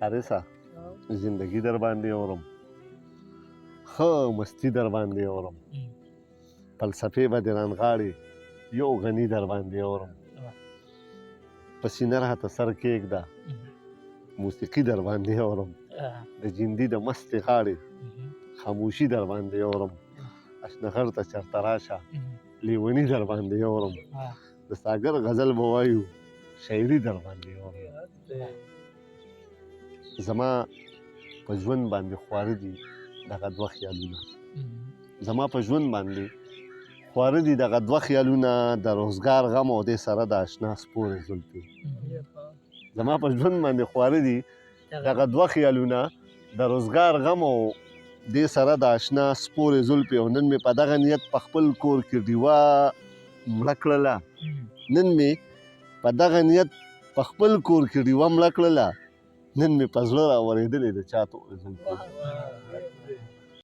حارثه زندگی در باندې اورم ښه مستی در باندې اورم فلسفې به دې رانغاړي یو غني در باندې اورم په سینه راته سر کېږده موسیقي در باندې اورم د جندي د مستې غاړې خاموشي در باندې اورم اشنغر ته چرته راشه لیوني در باندې اورم د ساګر غزل به وایو شاعري در باندې اورم زما په ژوند باندې خواره دي دغه دوه خیالونه زما په ژوند باندې خواره دي دغه دوه خیالونه د روزګار غم او دې سره د اشنا سپورې زلفې زما په ژوند باندې خواره دي دغه دوه خیالونه د روزګار غم او دې سره د اشنا سپورې زلفې او نن مې په دغه نیت په خپل کور کې ډیوه مړه کړله نن مې په دغه نیت په خپل کور کې ډیوه مړه کړله نن مې په زړه راورېدلې د چا تورې زلفې